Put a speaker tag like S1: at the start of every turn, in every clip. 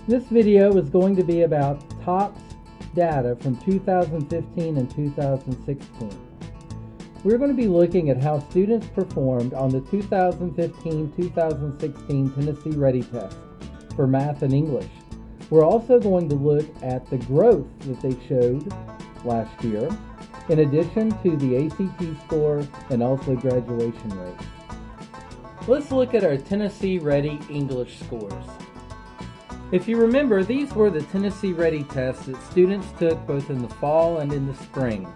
S1: This video is going to be about TOPS data from 2015 and 2016. We're going to be looking at how students performed on the 2015-2016 Tennessee Ready test for math and English. We're also going to look at the growth that they showed last year, in addition to the ACT score and also graduation rate. Let's look at our Tennessee Ready English scores. If you remember, these were the Tennessee Ready tests that students took both in the fall and in the spring.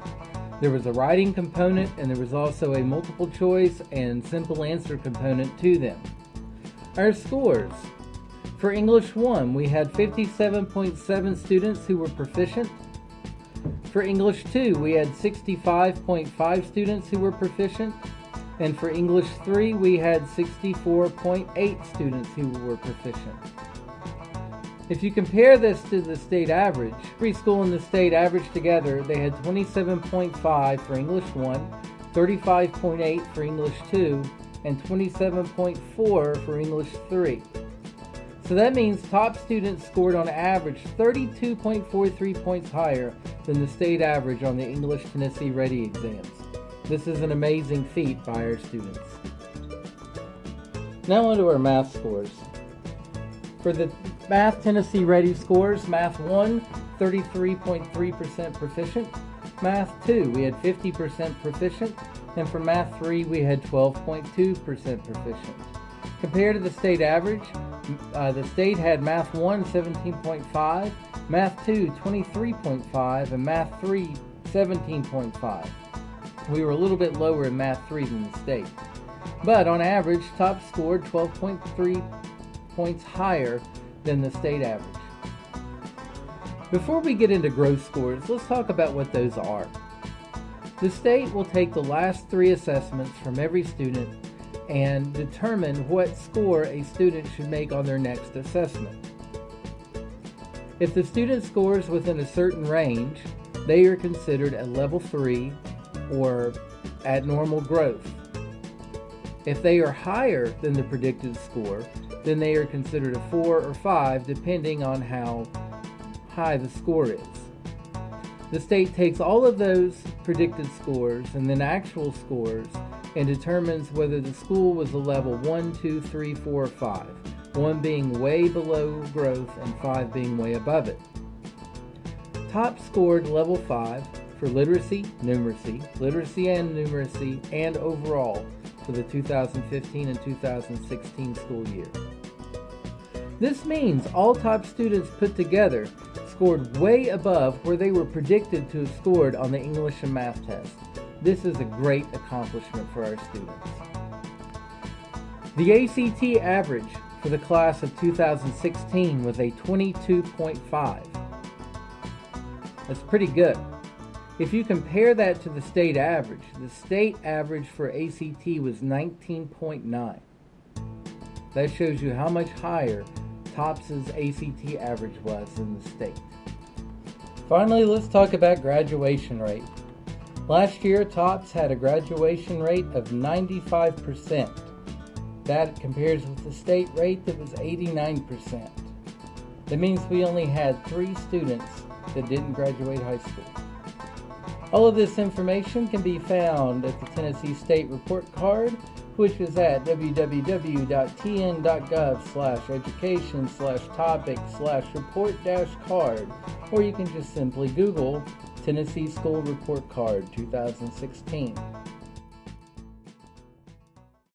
S1: There was a writing component and there was also a multiple choice and simple answer component to them. Our scores. For English 1, we had 57.7 students who were proficient. For English 2, we had 65.5 students who were proficient. And for English 3, we had 64.8 students who were proficient. If you compare this to the state average, every school in the state average together, they had 27.5 for English 1, 35.8 for English 2, and 27.4 for English 3. So that means top students scored on average 32.43 points higher than the state average on the English Tennessee Ready exams. This is an amazing feat by our students. Now on to our math scores. For the Math Tennessee Ready scores, Math 1, 33.3% proficient. Math 2, we had 50% proficient. And for Math 3, we had 12.2% proficient. Compared to the state average, the state had Math 1, 17.5, Math 2, 23.5, and Math 3, 17.5. We were a little bit lower in Math 3 than the state. But on average, TOPS scored 12.3 points higher than the state average. Before we get into growth scores, let's talk about what those are. The state will take the last 3 assessments from every student and determine what score a student should make on their next assessment. If the student scores within a certain range, they are considered at level 3 or at normal growth. If they are higher than the predicted score, then they are considered a 4 or 5 depending on how high the score is. The state takes all of those predicted scores and then actual scores and determines whether the school was a level 1, 2, 3, 4, or 5, 1 being way below growth and 5 being way above it. TOPS scored level 5 for literacy, numeracy, and overall for the 2015 and 2016 school year. This means all top students put together scored way above where they were predicted to have scored on the English and math test. This is a great accomplishment for our students. The ACT average for the class of 2016 was a 22.5. That's pretty good. If you compare that to the state average for ACT was 19.9. That shows you how much higher TOPS's ACT average was in the state. Finally, let's talk about graduation rate. Last year, TOPS had a graduation rate of 95%. That compares with the state rate that was 89%. That means we only had 3 students that didn't graduate high school. All of this information can be found at the Tennessee State Report Card, which is at www.tn.gov/education/topic/report-card, or you can just simply Google Tennessee School Report Card 2016.